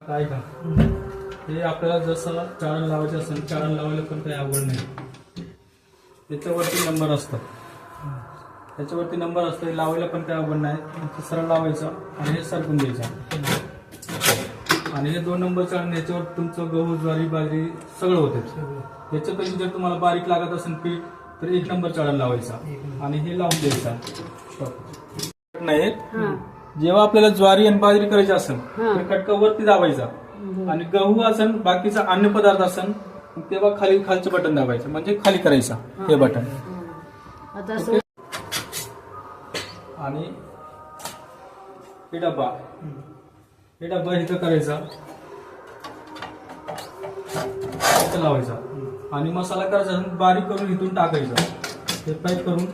काय का हे आपल्याला जसं चाळण लावायचं असेल चाळण लावायला पण काही अवघड नाही. त्याच्यावरती नंबर असतात, त्याच्यावरती नंबर असतो, हे लावायला पण काही अवघड नाही. सरळ लावायचं आणि हे सरकून द्यायचं आणि हे 2 नंबर चाळण याच्यावर तुमचं गहू ज्वारी बाजरी सगळं होतं. याच्यापैकी जर तुम्हाला बारीक लागत असेल पीठ तर 1 नंबर चाळण लावायचा आणि हे लावून द्यायचा. नाही जेव्हा आपल्याला ज्वारी आणि बाजरी करायची असेल तर खटका वरती दाबायचा आणि गहू असेल बाकीचा अन्य पदार्थ असेल तेव्हा खालचं बटन दाबायचं म्हणजे खाली करायचा हे बटन. आणि हे डब्बा इथं करायचा, इथं लावायचा आणि मसाला करायचा बारीक करून इथून टाकायचा, हे पॅक करून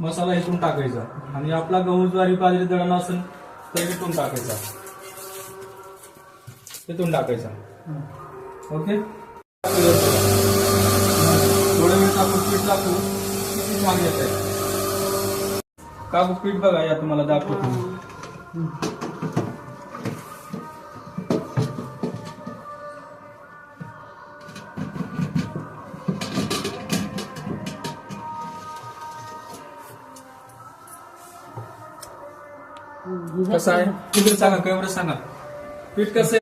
मसाला इथून टाकायचा आणि आपला गहू ज्वारी बाजरी दळण असेल तर इथून टाकायचा, इथून टाकायचा. ओके थोडं वेळ टाकून पीठ टाकू किती छान येत आहे. काकू पीठ बघा या तुम्हाला दाखवतो. कसं आहे तिकडे सांगा, कॅमेरा सांगा पीठ कसं आहे.